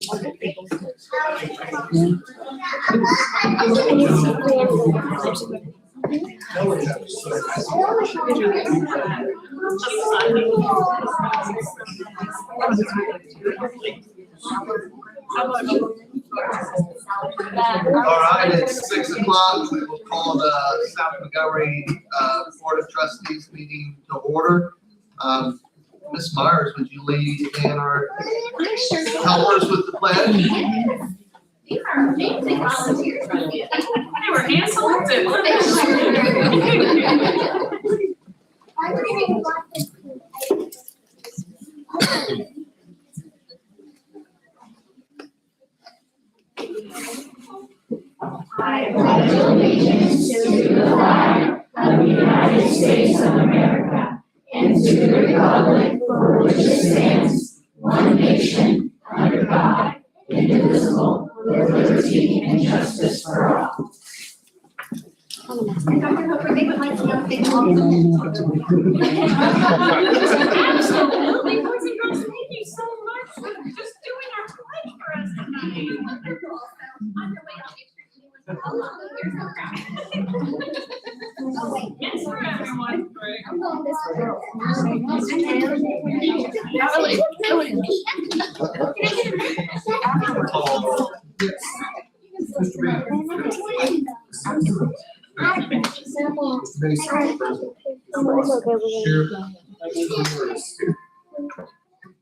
All right, it's 6 o'clock. We will call the South Montgomery Board of Trustees meeting to order. Ms. Myers, would you lead in or help us with the pledge? These are amazing volunteers. They were hand selected. I pledge allegiance to the flag of the United States of America and to the republic for which it stands, one nation, under God, indivisible, with liberty and justice for all. Dr. Hooper, they would like to know if they Absolutely. Boys and girls, thank you so much for just doing our pledge for us tonight. On your way, I'll make sure you know how long the years are. Oh, wait. Yes, for everyone. Great. I'm going this way.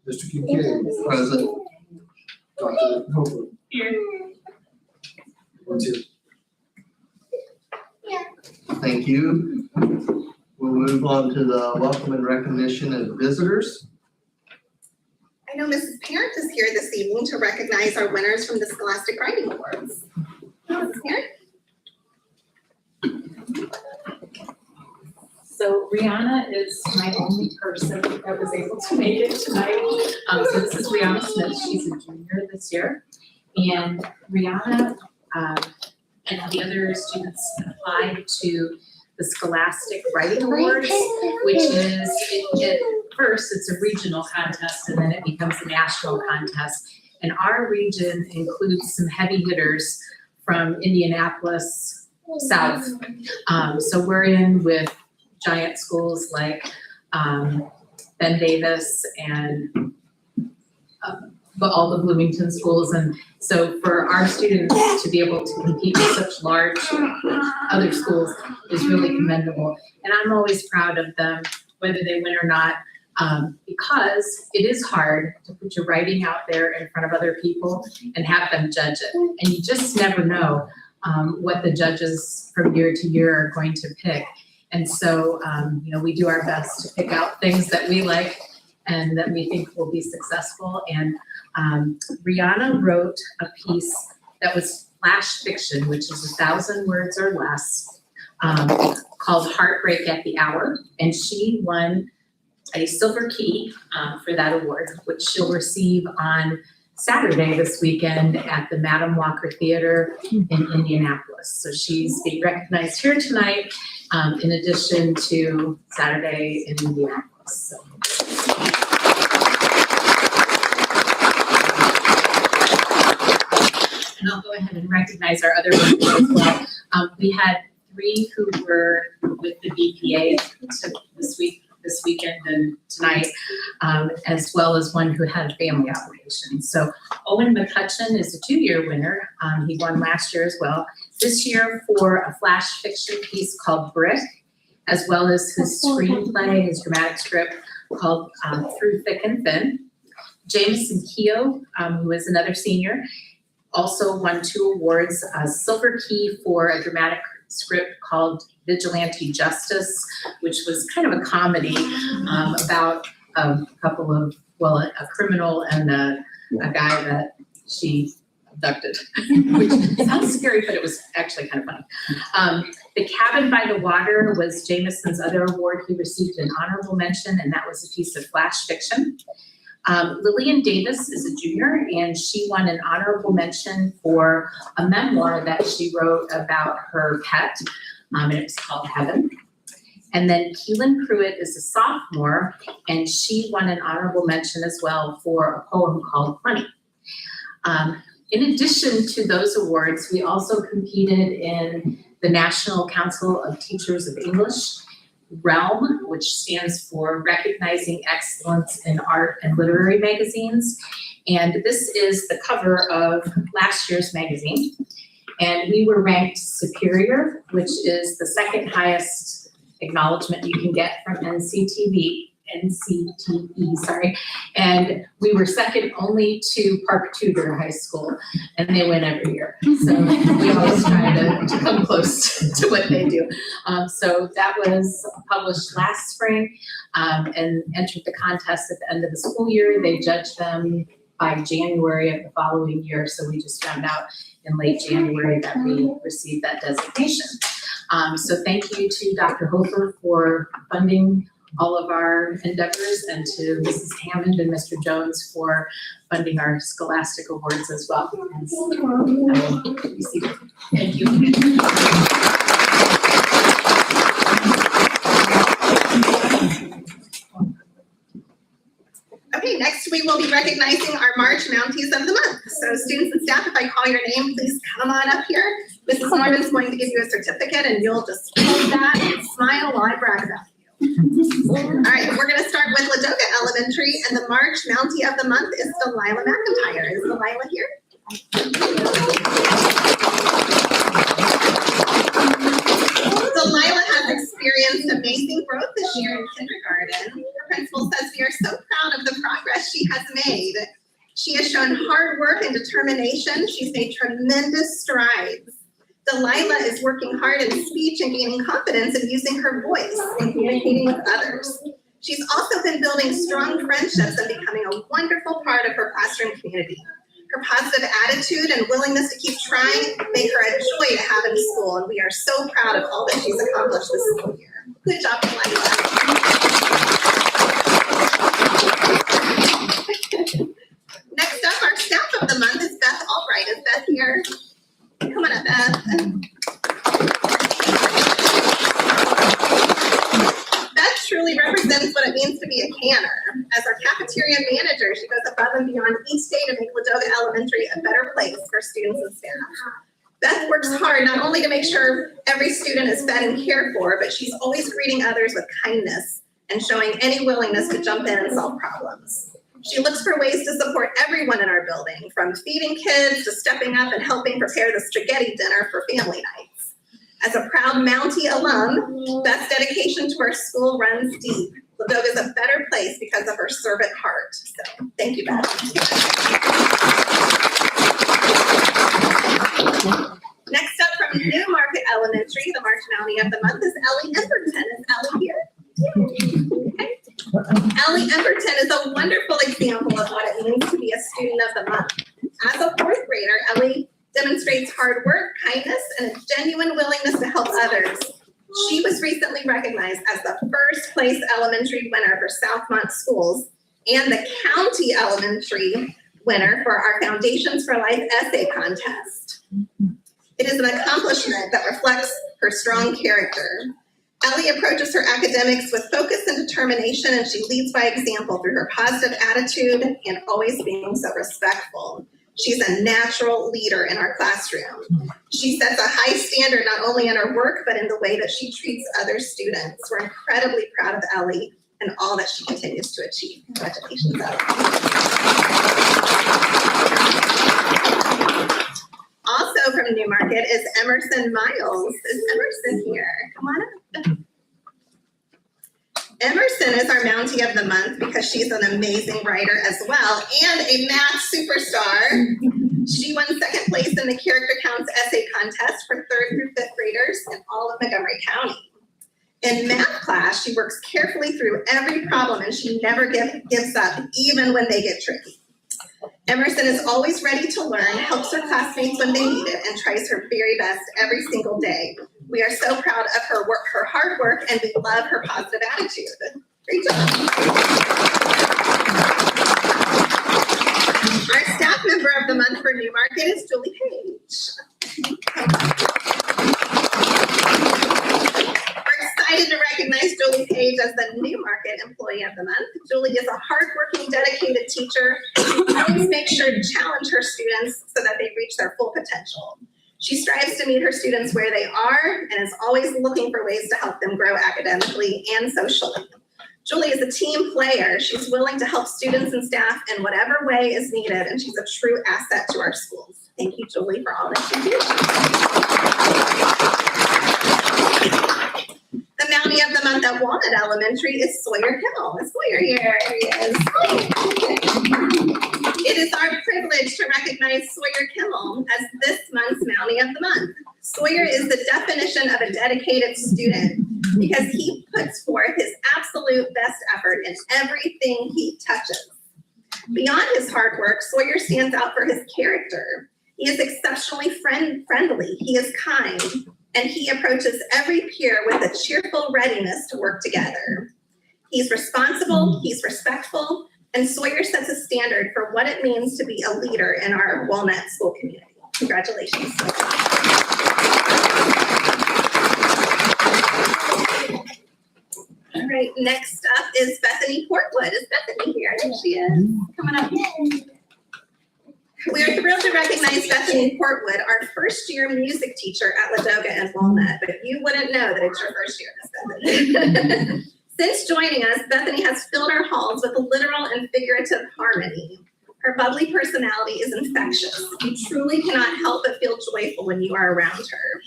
Mr. Kincaid, present. Dr. Hooper. Here. Thank you. We'll move on to the welcome and recognition of visitors. I know Mrs. Parent is here this evening to recognize our winners from the Scholastic Writing Awards. Mrs. Parent? So Rihanna is my only person that was able to make it tonight. So this is Rihanna Smith. She's a junior this year. And Rihanna and the other students applied to the Scholastic Writing Awards, which is, at first, it's a regional contest, and then it becomes a national contest. And our region includes some heavy hitters from Indianapolis south. So we're in with giant schools like Ben Davis and all the Bloomington schools. And so for our students to be able to compete with such large other schools is really commendable. And I'm always proud of them, whether they win or not, because it is hard to put your writing out there in front of other people and have them judge it. And you just never know what the judges from year to year are going to pick. And so, we do our best to pick out things that we like and that we think will be successful. And Rihanna wrote a piece that was flash fiction, which is 1,000 words or less, called Heartbreak at the Hour. And she won a silver key for that award, which she'll receive on Saturday this weekend at the Madam Walker Theater in Indianapolis. So she's being recognized here tonight, in addition to Saturday in Indianapolis. So. And I'll go ahead and recognize our other ones as well. We had 3 who were with the BPA this weekend and tonight, as well as one who had a family obligation. So Owen McCutcheon is a 2-year winner. He won last year as well. This year for a flash fiction piece called Brick, as well as his screenplay, his dramatic script called Through Thick and Thin. Jameson Keogh, who is another senior, also won 2 awards, a silver key for a dramatic script called Vigilante Justice, which was kind of a comedy about a couple of, a criminal and a guy that she abducted, which sounds scary, but it was actually kind of funny. The Cabin by the Water was Jameson's other award. He received an honorable mention, and that was a piece of flash fiction. Lillian Davis is a junior, and she won an honorable mention for a memoir that she wrote about her pet, and it's called Heaven. And then Keelan Pruitt is a sophomore, and she won an honorable mention as well for a poem called Money. In addition to those awards, we also competed in the National Council of Teachers of English Realm, which stands for Recognizing Excellence in Art and Literary Magazines. And this is the cover of last year's magazine. And we were ranked superior, which is the second highest acknowledgement you can get from NCTE, and we were second only to Park Tudor High School, and they win every year. So we always try to come close to what they do. So that was published last spring and entered the contest at the end of the school year. They judged them by January of the following year, so we just found out in late January that we received that designation. So thank you to Dr. Hofer for funding all of our endeavors, and to Mrs. Hammond and Mr. Jones for funding our scholastic awards as well. And so, thank you. Okay, next we will be recognizing our March Mounties of the Month. So students and staff, if I call your name, please come on up here. Mrs. Norman's going to give you a certificate, and you'll just hold that and smile while I brag about you. All right, we're going to start with Ladoga Elementary, and the March Mountie of the Month is Delilah McIntyre. Is Delilah here? Delilah has experienced amazing growth this year in kindergarten. Her principal says we are so proud of the progress she has made. She has shown hard work and determination. She's made tremendous strides. Delilah is working hard in speech and gaining confidence in using her voice and communicating with others. She's also been building strong friendships and becoming a wonderful part of her classroom community. Her positive attitude and willingness to keep trying make her a joy to have in school, and we are so proud of all that she's accomplished this school year. Good job, Delilah. Next up, our staff of the month is Beth Albright. Is Beth here? Come on up, Beth. Beth truly represents what it means to be a canner. As our cafeteria cafeteria manager. She goes above and beyond each day to make Ladoga Elementary a better place for students and staff. Beth works hard not only to make sure every student is fed and cared for, but she's always greeting others with kindness and showing any willingness to jump in and solve problems. She looks for ways to support everyone in our building, from feeding kids to stepping up and helping prepare the spaghetti dinner for family nights. As a proud Mountie alum, Beth's dedication to our school runs deep. Ladoga is a better place because of her servant heart. So, thank you, Beth. Next up from Newmarket Elementary, the March Mountie of the Month is Ellie Emberton. Is Ellie here? Okay. Ellie Emberton is a wonderful example of what it means to be a student of the month. As a fourth grader, Ellie demonstrates hard work, kindness, and a genuine willingness to help others. She was recently recognized as the first place elementary winner for Southmont schools and the county elementary winner for our Foundations for Life essay contest. It is an accomplishment that reflects her strong character. Ellie approaches her academics with focus and determination, and she leads by example through her positive attitude and always being so respectful. She's a natural leader in our classroom. She sets a high standard not only in her work, but in the way that she treats other students. We're incredibly proud of Ellie and all that she continues to achieve. Congratulations, Ellie. Also from Newmarket is Emerson Miles. Is Emerson here? Come on up. Emerson is our Mountie of the Month because she's an amazing writer as well and a math superstar. She won second place in the Character Counts essay contest for 3rd through 5th graders in all of Montgomery County. In math class, she works carefully through every problem and she never gives up, even when they get tricky. Emerson is always ready to learn, helps her classmates when they need it, and tries her very best every single day. We are so proud of her work, her hard work, and we love her positive attitude. Great job. Our staff member of the month for Newmarket is Julie Page. We're excited to recognize Julie Page as the Newmarket Employee of the Month. Julie is a hardworking, dedicated teacher who always makes sure to challenge her students so that they reach their full potential. She strives to meet her students where they are and is always looking for ways to help them grow academically and socially. Julie is a team player. She's willing to help students and staff in whatever way is needed, and she's a true asset to our schools. Thank you, Julie, for all that you do. The Mountie of the Month at Walnut Elementary is Sawyer Hill. Is Sawyer here? There he is. It is our privilege to recognize Sawyer Kimmel as this month's Mountie of the Month. Sawyer is the definition of a dedicated student because he puts forth his absolute best effort in everything he touches. Beyond his hard work, Sawyer stands out for his character. He is exceptionally friendly, he is kind, and he approaches every peer with a cheerful readiness to work together. He's responsible, he's respectful, and Sawyer sets a standard for what it means to be a leader in our Walnut school community. Congratulations. All right, next up is Bethany Portwood. Is Bethany here? There she is. Come on up. We are thrilled to recognize Bethany Portwood, our first-year music teacher at Ladoga and Walnut, but you wouldn't know that it's your first year, Miss Bethany. Since joining us, Bethany has filled our halls with literal and figurative harmony. Her bubbly personality is infectious. You truly cannot help but feel joyful when you are around her.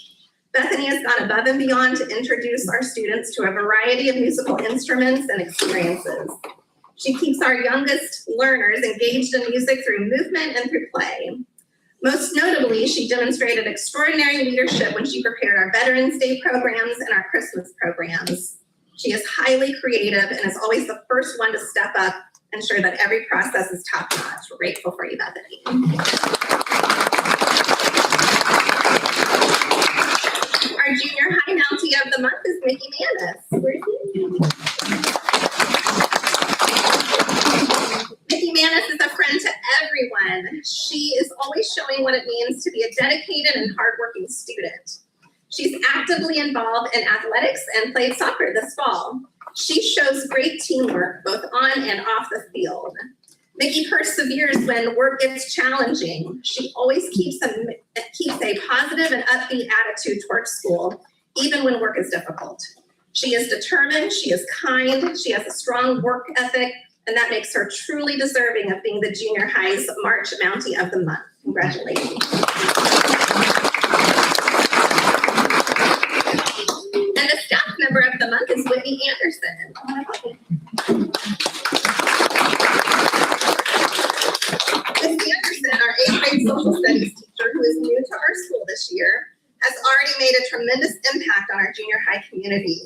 Bethany has gone above and beyond to introduce our students to a variety of musical instruments and experiences. She keeps our youngest learners engaged in music through movement and through play. Most notably, she demonstrated extraordinary leadership when she prepared our Veterans Day programs and our Christmas programs. She is highly creative and is always the first one to step up and ensure that every process is top-notch. We're grateful for you, Bethany. Our junior high Mountie of the month is Mickey Manis. Where's he? Mickey Manis is a friend to everyone. She is always showing what it means to be a dedicated and hardworking student. She's actively involved in athletics and played soccer this fall. She shows great teamwork both on and off the field. Mickey perseveres when work gets challenging. She always keeps a positive and upbeat attitude towards school, even when work is difficult. She is determined, she is kind, she has a strong work ethic, and that makes her truly deserving of being the junior high's March Mountie of the Month. Congratulations. And the staff member of the month is Whitney Anderson. Ms. Anderson, our 8th grade social studies teacher who is new to our school this year, has already made a tremendous impact on our junior high community.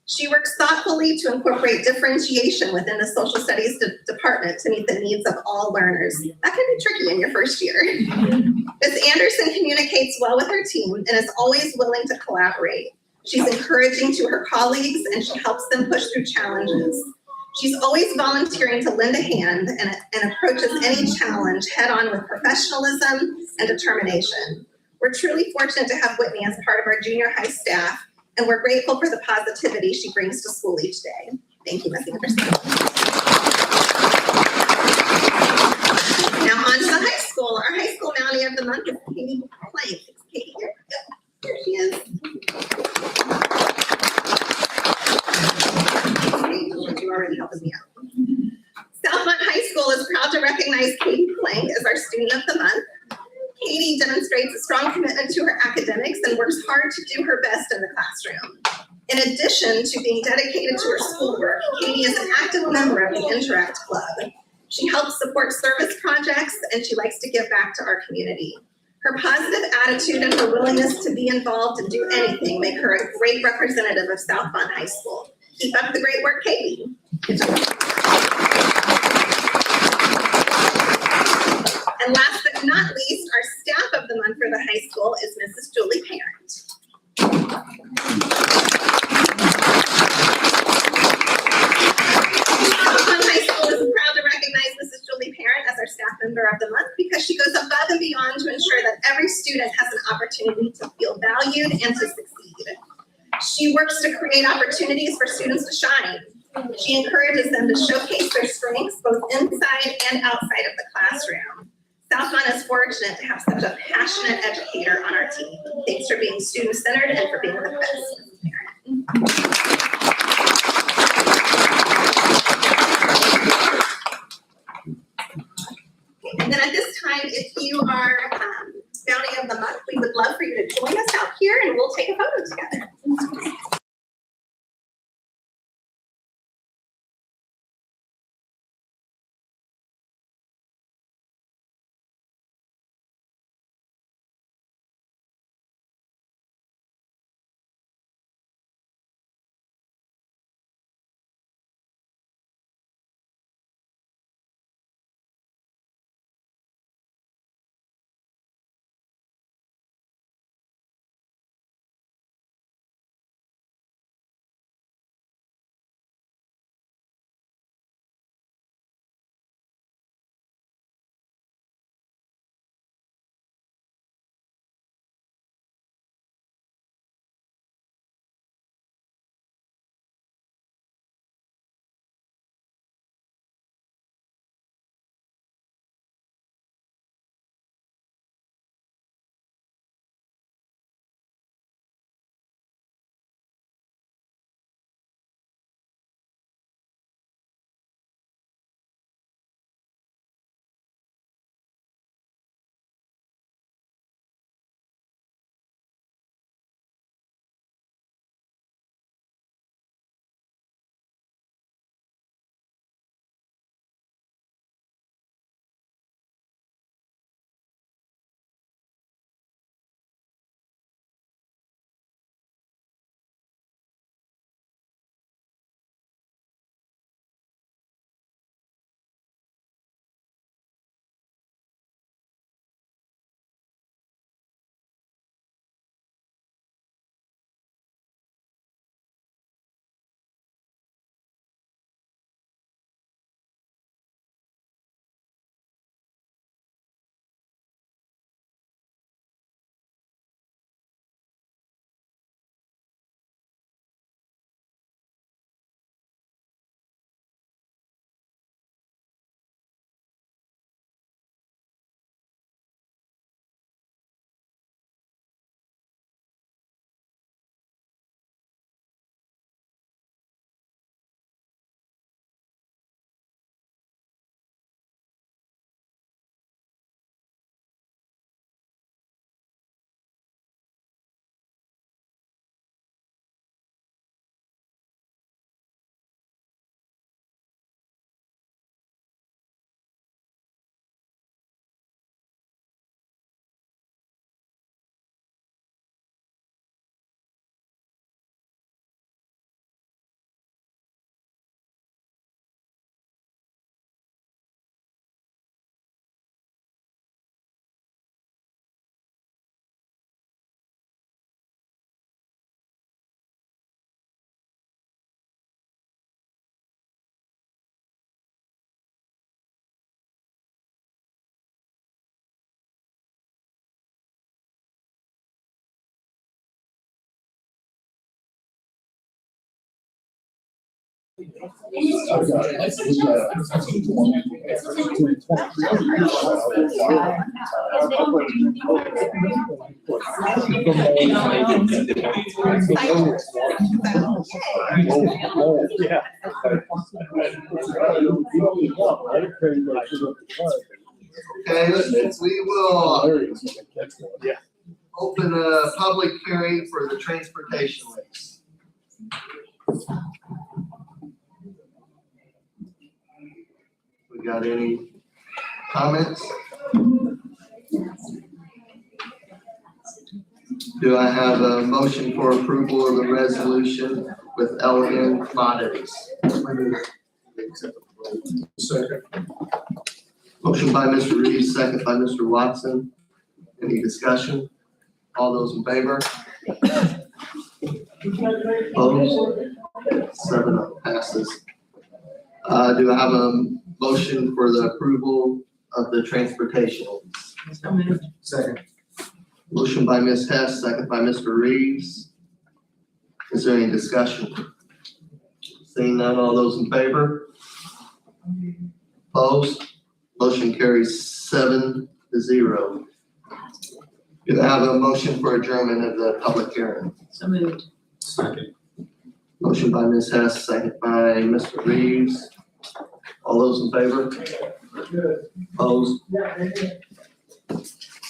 She works thoughtfully to incorporate differentiation within the social studies department to meet the needs of all learners. That can be tricky in your first year. Ms. Anderson communicates well with her team and is always willing to collaborate. She's encouraging to her colleagues and she helps them push through challenges. She's always volunteering to lend a hand and approaches any challenge head on with professionalism and determination. We're truly fortunate to have Whitney as part of our junior high staff, and we're grateful for the positivity she brings to school each day. Thank you, Ms. Anderson. Now on to the high school. Our high school Mountie of the Month is Katie Plank. Is Katie here? Yep, here she is. You already helping me out. Southmont High School is proud to recognize Katie Plank as our Student of the Month. Katie demonstrates a strong commitment to her academics and works hard to do her best in the classroom. In addition to being dedicated to her schoolwork, Katie is an active member of the Interact Club. She helps support service projects and she likes to give back to our community. Her positive attitude and her willingness to be involved and do anything make her a great representative of Southmont High School. Keep up the great work, Katie. Good job. And last but not least, our staff of the month for the high school is Mrs. Julie Parent. Southmont High School is proud to recognize Mrs. Julie Parent as our staff member of the month because she goes above and beyond to ensure that every student has an opportunity to feel valued and to succeed. She works to create opportunities for students to shine. She encourages them to showcase their strengths both inside and outside of the classroom. Southmont is fortunate to have such a passionate educator on our team. Thanks for being student-centered and for being the best, Mrs. Parent. And then at this time, if you are Bounty of the Month, we would love for you to join us out here and we'll take a photo together. Okay, we will open a public hearing for the transportation links. We got any comments? Do I have a motion for approval of the resolution with LN commodities? Second. Motion by Mr. Reeves, second by Mr. Watson. Any discussion? All those in favor? Opposed? 7 passes. Do I have a motion for the approval of the transportation? So moved. Second. Motion by Ms. Hess, second by Mr. Reeves. Is there any discussion? Seeing none, all those in favor? Opposed? Motion carries 7-0. Do I have a motion for adjournment of the public hearing? So moved. Second. Motion by Ms. Hess, second by Mr. Reeves. All those in favor? Opposed?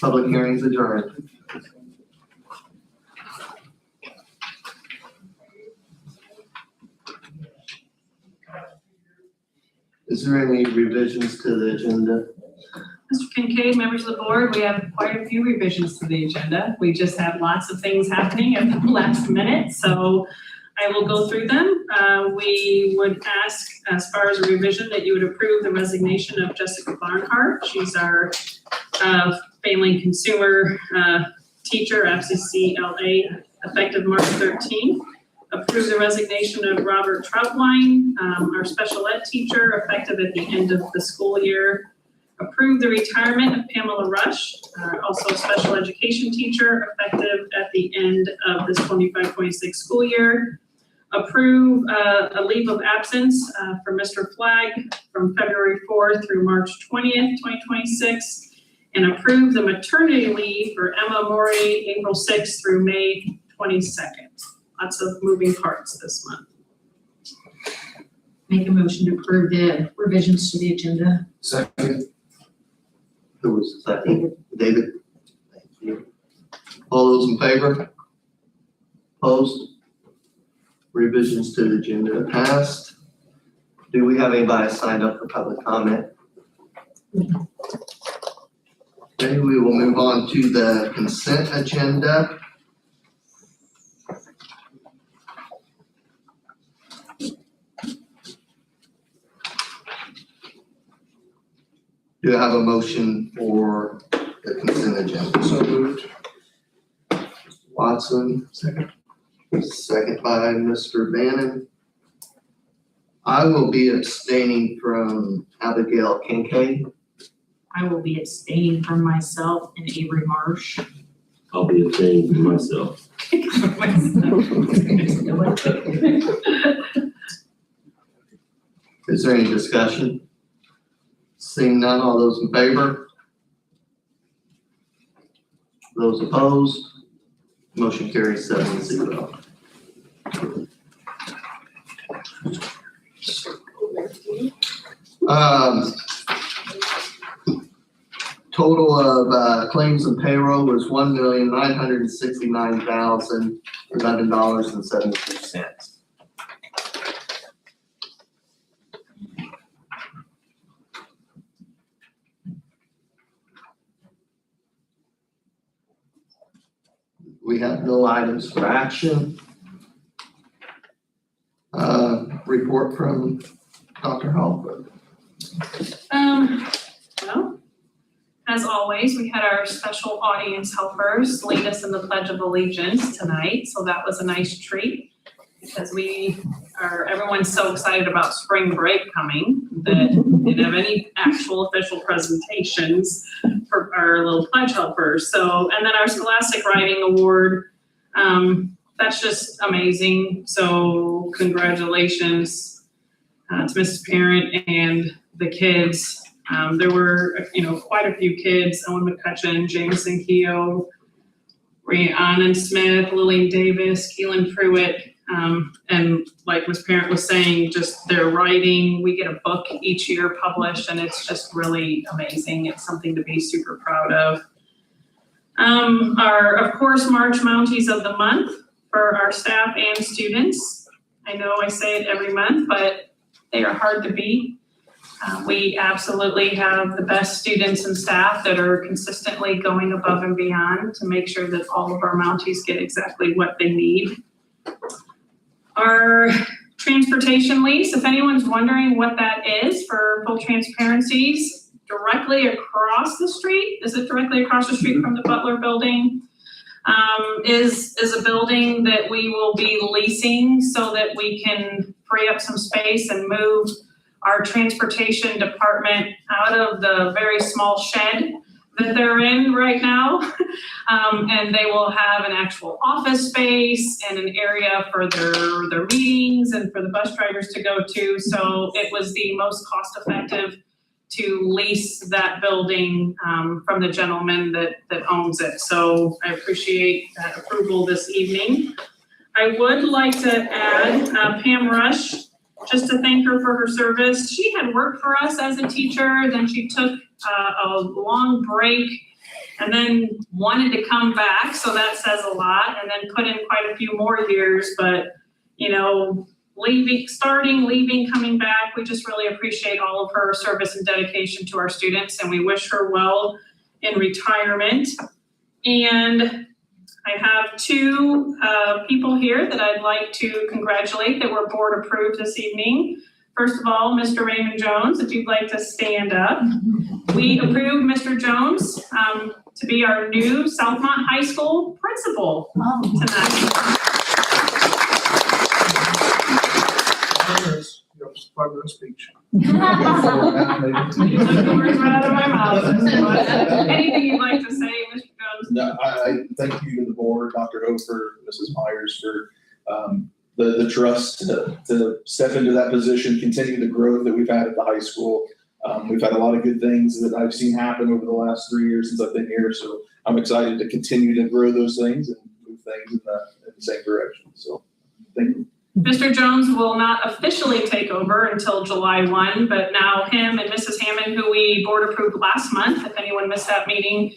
Public hearings adjourned. Is there any revisions to the agenda? Mr. Kincaid, members of the board, we have quite a few revisions to the agenda. We just have lots of things happening at the last minute, so I will go through them. We would ask, as far as a revision, that you would approve the resignation of Jessica Barnhart. She's our failing consumer teacher, FCCLA, effective March 13th. Approve the resignation of Robert Troutline, our special ed teacher, effective at the end of the school year. Approve the retirement of Pamela Rush, also a special education teacher, effective at the end of this 25-26 school year. Approve a leave of absence for Mr. Flagg from February 4th through March 20th, 2026. And approve the maternity leave for Emma Morey, April 6th through May 22nd. Lots of moving parts this month. Make a motion to approve the revisions to the agenda. Second. Who was the second? David? Thank you. All those in favor? Opposed? Revisions to the agenda passed. Do we have anybody signed up for public comment? Okay, we will move on to the consent agenda. Do I have a motion for the consent agenda? So moved. Watson, Second. second by Mr. Bannon. I will be abstaining from Abigail Kincaid. I will be abstaining from myself and Avery Marsh. I'll be abstaining for myself. Is there any discussion? Seeing none, all those in favor? Those opposed? Motion carries 7-0. Total of claims and payroll was $1,969,011.72. We have no items for action. Report from Dr. Halbert. Well, as always, we had our special audience helpers lead us in the Pledge of Allegiance tonight, so that was a nice treat because everyone's so excited about spring break coming that we didn't have any actual official presentations for our little pledge helpers. So, and then our Scholastic Writing Award, that's just amazing. So congratulations to Mrs. Parent and the kids. There were, quite a few kids: Owen McCutcheon, Jameson Keogh, Rhiannon Smith, Lillian Davis, Keelan Pruitt. And like Ms. Parent was saying, just their writing, we get a book each year published, and it's just really amazing. It's something to be super proud of. Our, of course, March Mounties of the Month for our staff and students. I know I say it every month, but they are hard to beat. We absolutely have the best students and staff that are consistently going above and beyond to make sure that all of our Mounties get exactly what they need. Our transportation lease, if anyone's wondering what that is, for full transparencies, directly across the street, is it directly across the street from the Butler building? Is a building that we will be leasing so that we can free up some space and move our transportation department out of the very small shed that they're in right now. And they will have an actual office space and an area for their meetings and for the bus drivers to go to. So it was the most cost effective to lease that building from the gentleman that owns it. So I appreciate that approval this evening. I would like to add Pam Rush, just to thank her for her service. She had worked for us as a teacher, then she took a long break and then wanted to come back, so that says a lot, and then put in quite a few more years, but leaving, coming back, we just really appreciate all of her service and dedication to our students, and we wish her well in retirement. And I have two people here that I'd like to congratulate that were board approved this evening. First of all, Mr. Raymond Jones, if you'd like to stand up. We approved Mr. Jones to be our new Southmont High School principal tonight. Part of the speech. You took the words right out of my mouth. Anything you'd like to say, Mr. Jones? No, I thank you to the board, Dr. Hofer, Mrs. Myers, for the trust to step into that position, continue the growth that we've had at the high school. We've had a lot of good things that I've seen happen over the last 3 years since I've been here. So I'm excited to continue to grow those things and move things in the same direction. So thank you. Mr. Jones will not officially take over until July 1, but now him and Mrs. Hammond, who we board approved last month, if anyone missed that meeting,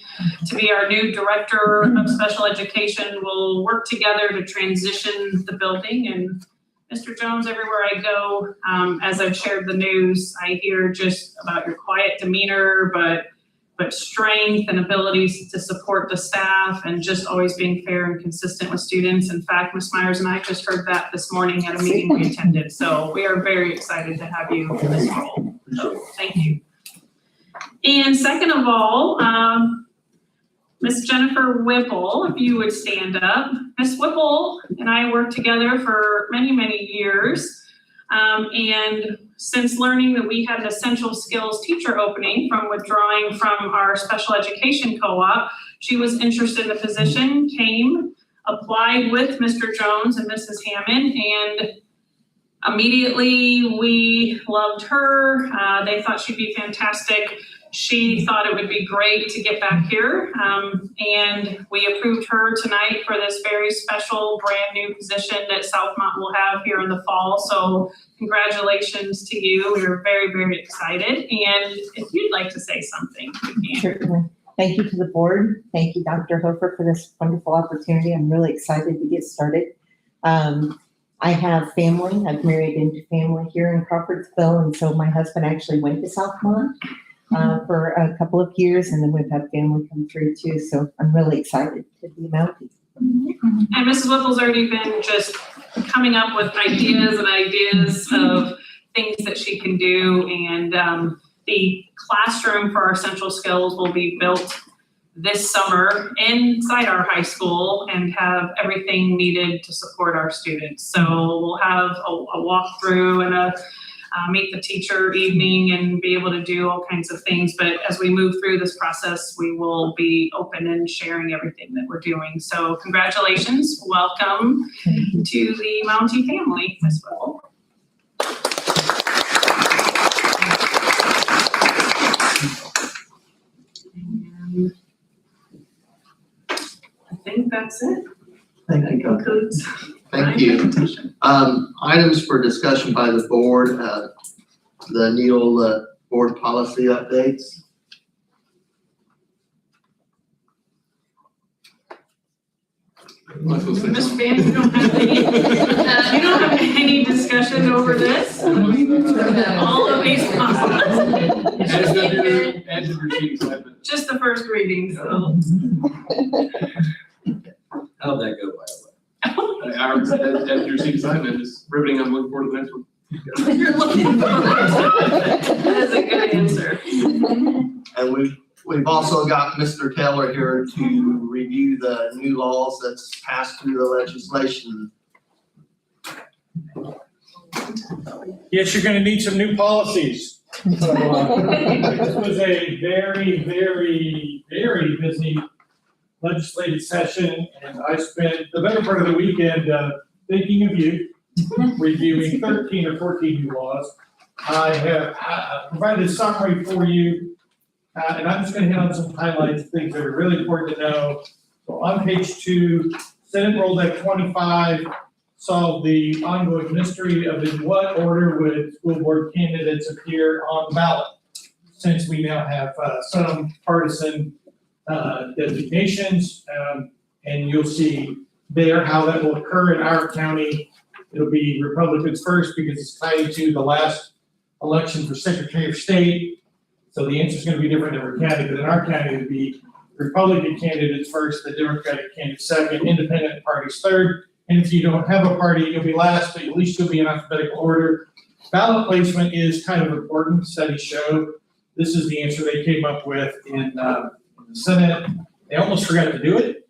to be our new director of special education, will work together to transition the building. And Mr. Jones, everywhere I go, as I've shared the news, I hear just about your quiet demeanor, but strength and abilities to support the staff and just always being fair and consistent with students. In fact, Ms. Myers and I just heard that this morning at a meeting we attended. So we are very excited to have you in this role. So thank you. And second of all, Ms. Jennifer Whipple, if you would stand up. Ms. Whipple and I worked together for many, many years. And since learning that we had an essential skills teacher opening from withdrawing from our special education co-op, she was interested in the position, came, applied with Mr. Jones and Mrs. Hammond, and immediately we loved her. They thought she'd be fantastic. She thought it would be great to get back here, and we approved her tonight for this very special brand new position that Southmont will have here in the fall. So congratulations to you. We're very, very excited. And if you'd like to say something, you can. Certainly. Thank you to the board. Thank you, Dr. Hofer, for this wonderful opportunity. I'm really excited to get started. I have family. I've married into family here in Crawfordsville, and so my husband actually went to Southmont for a couple of years, and then we've had family come through too. So I'm really excited to be a Mountie. And Mrs. Whipple's already been just coming up with ideas of things that she can do. And the classroom for our essential skills will be built this summer inside our high school and have everything needed to support our students. So we'll have a walkthrough and a meet the teacher evening and be able to do all kinds of things. But as we move through this process, we will be open and sharing everything that we're doing. So congratulations. Welcome to the Mountie family, Ms. Whipple. think that's it. Thank That you, Dr. concludes my Thank you. presentation. Items for discussion by the board, the Needle board policy updates. Mr. Van, you don't have any, you don't have any discussion over this? All of these policies? As of receiving assignment. Just the first reading, so. How'd that go, by the way? As you receiving assignment, it's riveting. I'm looking forward to the next one. You're looking for that. That is a good answer. And we've also got Mr. Taylor here to review the new laws that's passed through the legislation. Yes, you're gonna need some new policies. So, this was a very, very, very busy legislative session, and I spent the better part of the weekend, thinking of you, reviewing 13 or 14 new laws. I have provided a summary for you, and I'm just gonna hit on some highlights, things that are really important to know. So on page 2, Senate Roll Act 25 solved the ongoing mystery of in what order would school board candidates appear on the ballot, since we now have some partisan designations, and you'll see there how that will occur in our county. It'll be Republicans first because it's tied to the last election for Secretary of State. So the answer is going to be different in every county, but in our county, it would be Republican candidates first, the Democratic candidates second, independent parties third. And if you don't have a party, you'll be last, but at least you'll be in alphabetical order. Ballot placement is kind of important, studies show. This is the answer they came up with in the Senate. They almost forgot to do it.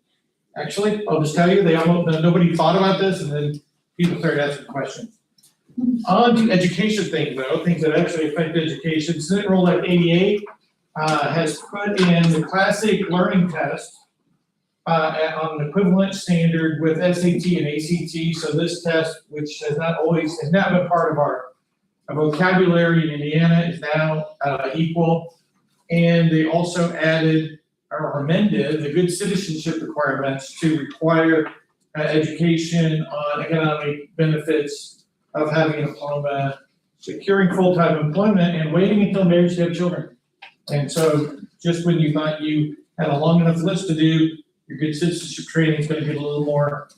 Actually, I'll just tell you, nobody thought about this, and then people started asking questions. On to education things, though, things that actually affect education. Senate Roll Act 88 has put in the classic learning test on an equivalent standard with SAT and ACT. So this test, which has not been part of our vocabulary in Indiana, is now equal. And they also added or amended the good citizenship requirements to require education on economic benefits of having a diploma, securing full-time employment, and waiting until marriage to have children. And so just when you thought you had a long enough list to do, your good citizenship training is going to get a little more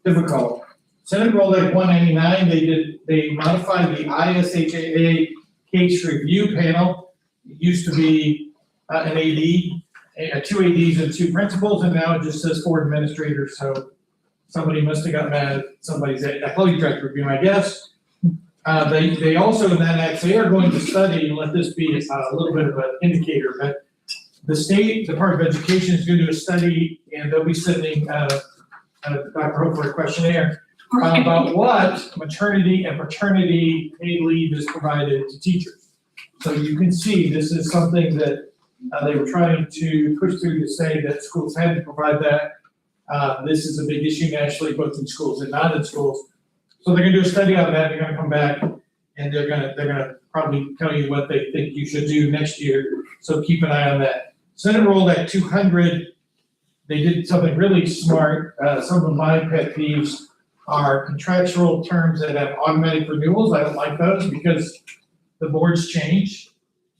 difficult. Senate Roll Act 199, they modified the ISHAA case review panel. It used to be an AD, 2 ADs and 2 principals, and now it just says 4 administrators. So somebody must have got mad at somebody's athletic director would be my guess. They also in that act, they are going to study, and let this be a little bit of an indicator, but the State Department of Education is going to do a study, and they'll be sending Dr. Hofer a questionnaire about what maternity and paternity paid leave is provided to teachers. So you can see this is something that they were trying to push through to say that schools had to provide that. This is a big issue nationally, both in schools and not in schools. So they're gonna do a study on that, they're gonna come back, and they're gonna probably tell you what they think you should do next year, so keep an eye on that. Senate Roll Act 200, they did something really smart. Some of my pet peeves are contractual terms that have automatic renewals. I don't like those because the boards change,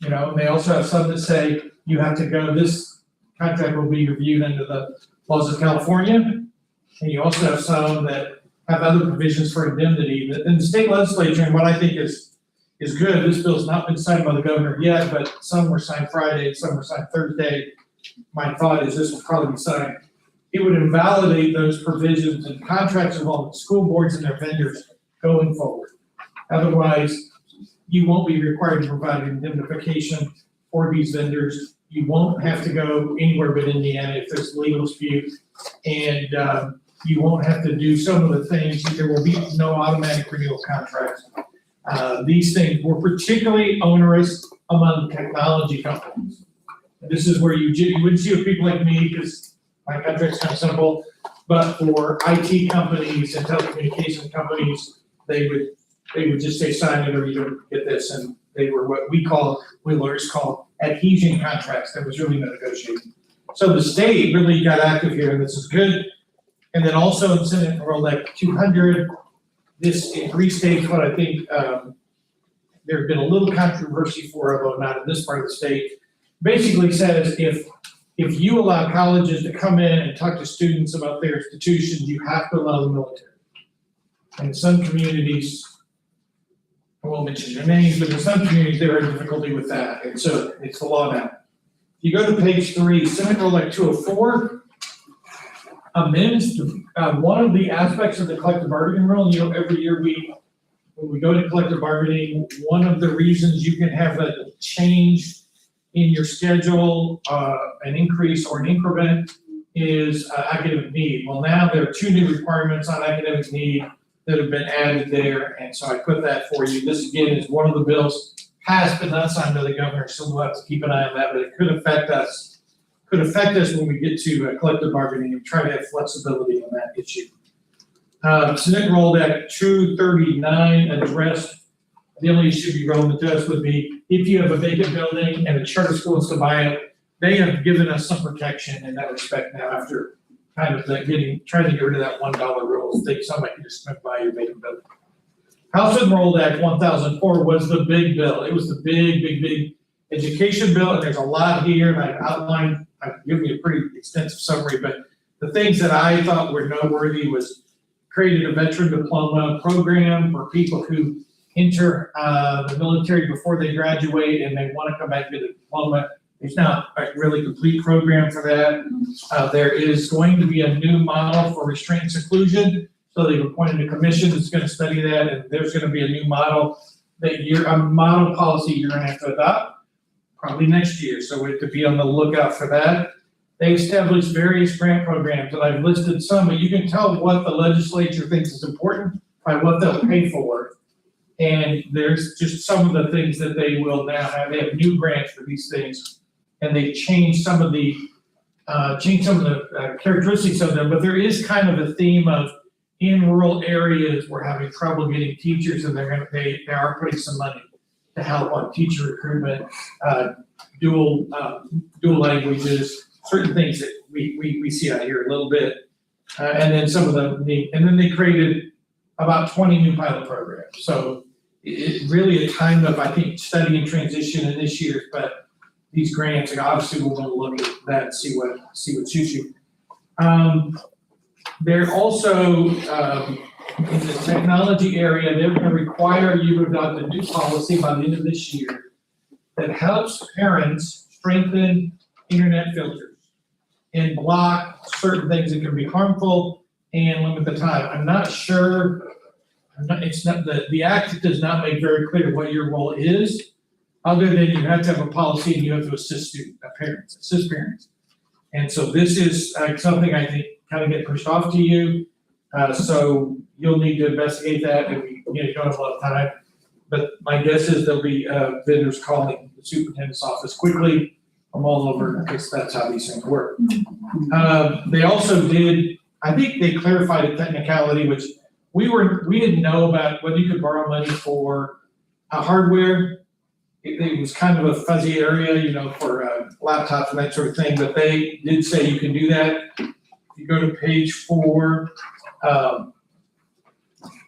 and they also have some that say you have to go, this contract will be reviewed under the laws of California. And you also have some that have other provisions for indemnity. In the state legislature, and what I think is good, this bill's not been signed by the governor yet, but some were signed Friday, some were signed Thursday. My thought is this will probably be signed. It would invalidate those provisions and contracts involving school boards and their vendors going forward. Otherwise, you won't be required to provide indemnification for these vendors. You won't have to go anywhere but Indiana if there's a legal dispute. And you won't have to do some of the things. There will be no automatic renewal contracts. These things were particularly onerous among technology companies. And this is where you wouldn't see with people like me because my contract's kind of simple, but for IT companies and telecommunication companies, they would just say sign it or you don't get this, and they were what we lawyers call adhesion contracts. There was really no negotiating. So the state really got active here, and this is good. And then also in Senate Enrolled Act 200, this it restates what I think there's been a little controversy for, although not in this part of the state. Basically says if you allow colleges to come in and talk to students about their institutions, you have to allow the military. And in some communities, I won't mention their names, but in some communities, they have difficulty with that. And so it's the law now. You go to page 3, Senate Bill Act 204 amends one of the aspects of the collective bargaining rule. You know, every year when we go to collective bargaining, one of the reasons you can have a change in your schedule, an increase or an increment is academic need. Well, now there are 2 new requirements on academic need that have been added there, and so I put that for you. This again is one of the bills passed but not signed by the governor, so we'll have to keep an eye on that, but it could affect us when we get to collective bargaining and try to have flexibility on that issue. Senate Enrolled Act 239 addressed, the only issue you roll the test would be if you have a vacant building and a charter school wants to buy it, they have given us some protection in that respect now after kind of trying to get rid of that $1 rule. Think somebody can just buy your vacant building. House Enrolled Act 1004 was the big bill. It was the big education bill, and there's a lot here, and I've given you a pretty extensive summary, but the things that I thought were noteworthy was created a veteran diploma program for people who enter the military before they graduate and they want to come back to the diploma. There's now a really complete program for that. There is going to be a new model for restraint and seclusion. So they've appointed a commission that's going to study that, and there's going to be a new model a model policy you're going to have to adopt probably next year. So we have to be on the lookout for that. They established various grant programs, and I've listed some, but you can tell what the legislature thinks is important by what they'll pay for. And there's just some of the things that they will now have. They have new grants for these things, and they changed some of the characteristics of them. But there is kind of a theme of in rural areas we're having trouble getting teachers, and they are putting some money to help on teacher recruitment, dual languages, certain things that we see out here a little bit, and then some of them and then they created about 20 new pilot programs. So it really a time of, I think, study and transition in this year, but these grants, like, obviously we're going to look at that and see what suits you. They're also in the technology area, they're going to require you to adopt a new policy by the end of this year that helps parents strengthen internet filters and block certain things that can be harmful and limit the time. I'm not sure. The act does not make very clear what your role is, other than you have to have a policy and you have to assist parents. And so this is something I think kind of get pushed off to you. So you'll need to investigate that, and we don't have a lot of time. But my guess is there'll be vendors calling the superintendent's office quickly from all over, because that's how these things work. They also did, I think they clarified a technicality, which we didn't know about whether you could borrow money for hardware. It was kind of a fuzzy area, for laptops and that sort of thing, but they did say you can do that. If you go to page 4,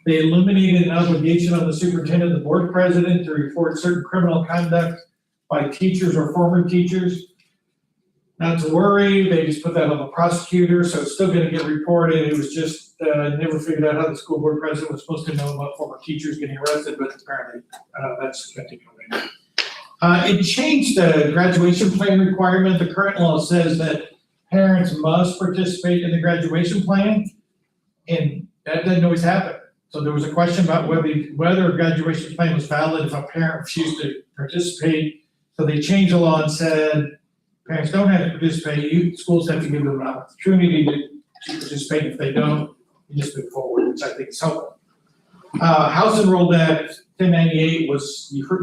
they eliminated an obligation on the superintendent, the board president, to report certain criminal conduct by teachers or former teachers. Not to worry, they just put that on the prosecutor, so it's still gonna get reported. It was just, never figured out how the school board president was supposed to know about former teachers getting arrested, but apparently, that's continuing. It changed the graduation plan requirement. The current law says that parents must participate in the graduation plan, and that doesn't always happen. So there was a question about whether a graduation plan was valid if a parent refused to participate. So they changed the law and said, parents don't have to participate. Schools have to give them an opportunity to participate. If they don't, you just move forward, which I think is helpful. House Enrolled Act 1098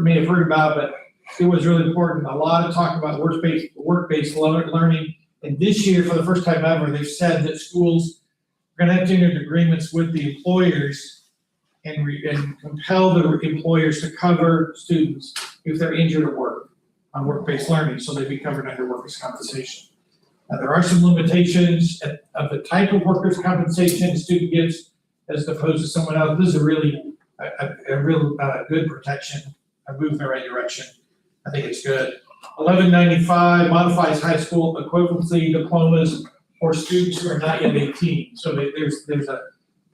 may have heard about, but it was really important. A lot of talk about work-based learning. And this year, for the first time ever, they've said that schools are going to have to enter agreements with the employers and compel the employers to cover students if they're injured at work on work-based learning, so they'd be covered under workers' compensation. There are some limitations of the type of workers' compensation a student gets as opposed to someone else. This is a really, a real good protection, a move in the right direction. I think it's good. 1195 modifies high school equivalency diplomas for students who are not yet 18. So there's a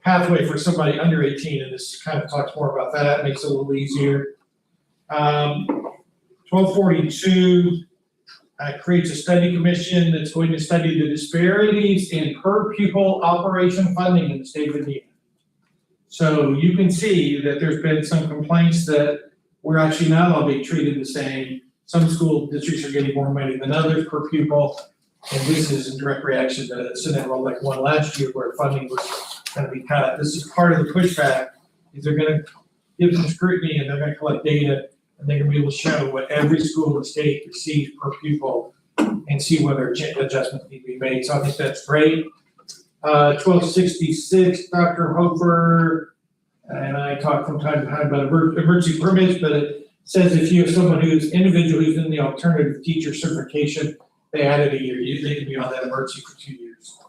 pathway for somebody under 18, and this kind of talks more about that, makes it a little easier. 1242 creates a study commission that's going to study the disparities in per pupil operation funding in the state of Indiana. So you can see that there's been some complaints that we're actually not all being treated the same. Some school districts are getting more money than others per pupil. And this is in direct reaction to Senate Enrollment 1 last year where funding was going to be cut. This is part of the pushback, is they're going to give some scrutiny and they're going to collect data and they're going to be able to show what every school in the state receives per pupil and see whether adjustments need to be made. So I think that's great. 1266, Dr. Hofer and I talk from time to time about emergency permits, but it says if you have someone who's individual who's in the alternative teacher certification, they added a year. They can be on that emergency for 2 years.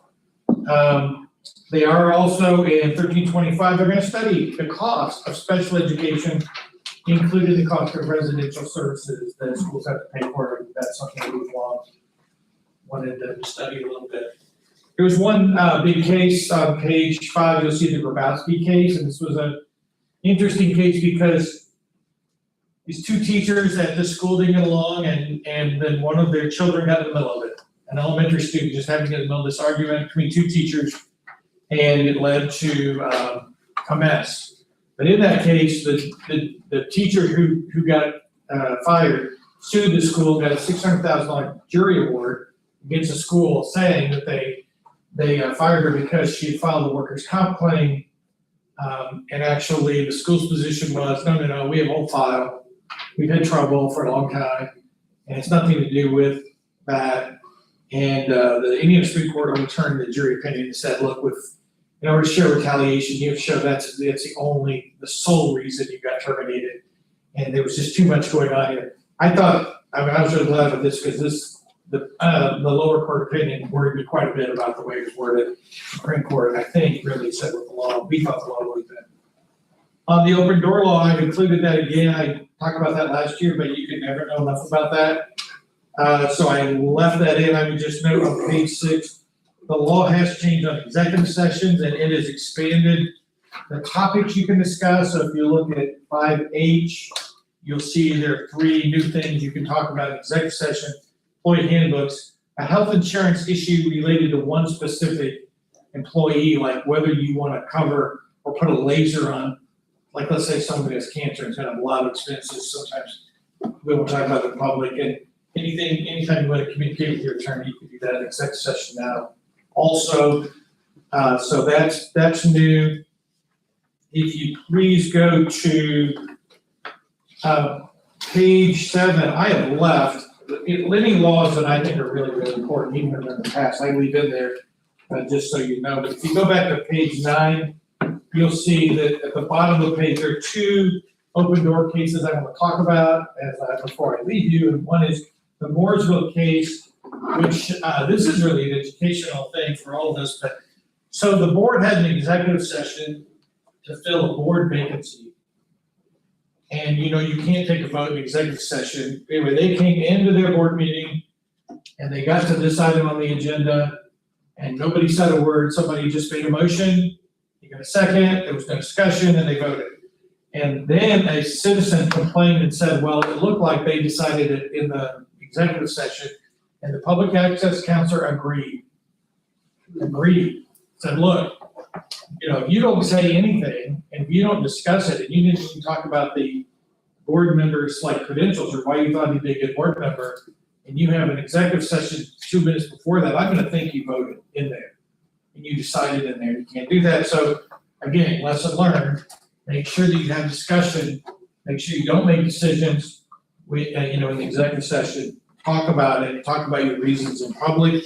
They are also in 1325, they're going to study the cost of special education, including the cost of residential services that schools have to pay for. That's something we've wanted to study a little bit. There was one big case on page 5. You'll see the Grabowski case, and this was an interesting case because these two teachers at this school didn't get along, and then one of their children got in the middle of it. An elementary student just happened to get in the middle of this argument between two teachers, and it led to a mess. But in that case, the teacher who got fired sued the school, got a $600,000 jury award against the school, saying that they fired her because she had filed a workers' comp claim. And actually, the school's position was, no, we have a whole file. We've had trouble for a long time, and it's nothing to do with that. And the Indiana Supreme Court overturned the jury opinion and said, look, in order to show retaliation, you have to show that's the sole reason you got terminated. And there was just too much going on here. I was really glad with this because the lower court opinion worried me quite a bit about the way it was worded. Supreme Court, I think, really said what we thought the law would have been. On the open door law, I've included that again. I talked about that last year, but you can never know enough about that. So I left that in. I would just note on page 6, the law has changed on executive sessions and it has expanded the topics you can discuss. So if you look at 5H, you'll see there are 3 new things you can talk about in executive session. Employee handbooks, a health insurance issue related to one specific employee, like whether you want to cover or put a laser on, like let's say somebody has cancer and it's going to have a lot of expenses. Sometimes we won't talk about the public, and anytime you want to communicate with your attorney, you can do that in executive session now. Also, so that's new. If you please go to page 7, I have left living laws that I think are really, really important, even in the past. I leave in there just so you know. But if you go back to page 9, you'll see that at the bottom of the page there are 2 open door cases I want to talk about before I leave you. And one is the Mooresville case, which this is really an educational thing for all of us. But so the board had an executive session to fill a board vacancy. And you can't take a vote in executive session. Anyway, they came into their board meeting and they got to this item on the agenda and nobody said a word. Somebody just made a motion. You got a second, there was no discussion, and they voted. And then a citizen complained and said, well, it looked like they decided it in the executive session, and the public access counselor agreed. Said, look, if you don't say anything, and if you don't discuss it, and you didn't even talk about the board members' credentials or why you thought he'd be a good board member, and you have an executive session 2 minutes before that, I'm gonna think you voted in there. And you decided in there, you can't do that. So again, lesson learned, make sure that you have discussion, make sure you don't make decisions in the executive session, talk about it, talk about your reasons in public.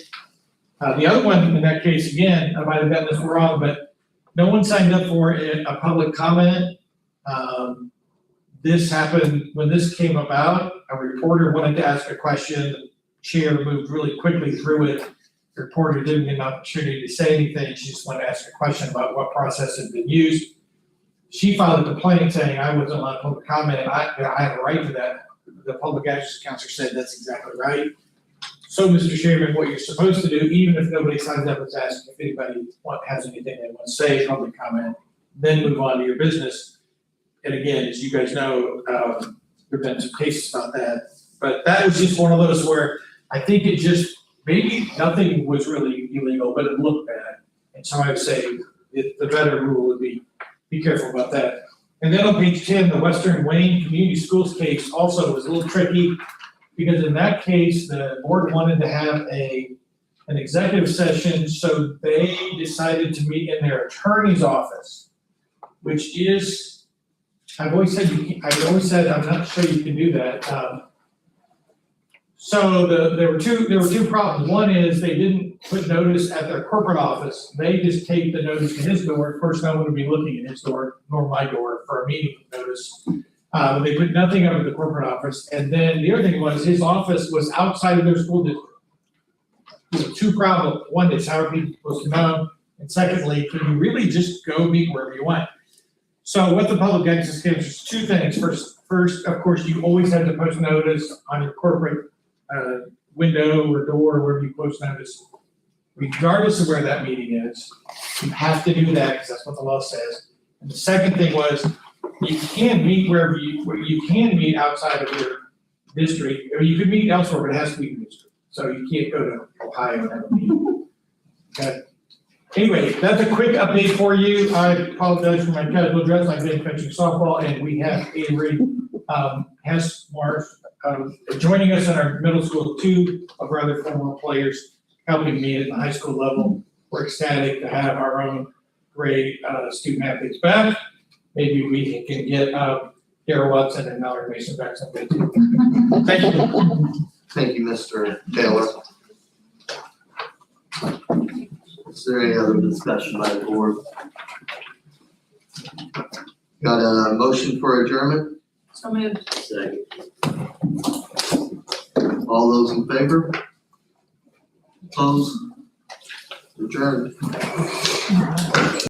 The other one in that case, again, I might have gotten this wrong, but no one signed up for a public comment. This happened when this came about. A reporter wanted to ask a question. The chair moved really quickly through it The reporter didn't get an opportunity to say anything. She just wanted to ask a question about what process had been used. She filed a complaint saying I wasn't allowed public comment, and I have a right to that. The public access counselor said that's exactly right. So, Mr. Chairman, what you're supposed to do, even if nobody signs up, is ask if anybody has anything they want to say, public comment, then move on to your business. And again, as you guys know, there've been some cases about that. But that was just one of those where I think it just, maybe nothing was really illegal, but it looked bad. And so I would say the better rule would be careful about that. And then on page 10, the Western Wayne Community Schools case also was a little tricky, because in that case, the board wanted to have an executive session, so they decided to meet in their attorney's office, which is, I've always said I'm not sure you can do that. So there were two problems. One is they didn't put notice at their corporate office. They just taped the notice to his door. Of course, no one would be looking at his door nor my door for a meeting notice. They put nothing over the corporate office. And then the other thing was his office was outside of their school district. So two problems. One is how are people supposed to know? And secondly, can you really just go meet wherever you want? So what the public access gives is two things. First, of course, you always have to post notice on your corporate window or door, wherever you post notice, regardless of where that meeting is. You have to do that because that's what the law says. And the second thing was, you can meet where you can meet outside of your district, or you could meet elsewhere, but it has to be in the district. So you can't go to Ohio and have a meeting. Okay. Anyway, that's a quick update for you. I apologize for my casual dress. I've been coaching softball, and we have Avery Hessmarsh joining us in our middle school, two of our other former players helping me at the high school level. We're ecstatic to have our own great student athletes back. Maybe we can get Darrell Watson and Mallory Mason back someday too. Thank you. Thank you, Mr. Taylor. Is there any other discussion by the board? Got a motion for adjournment? So moved. Second. All those in favor? Opposed? Adjourned.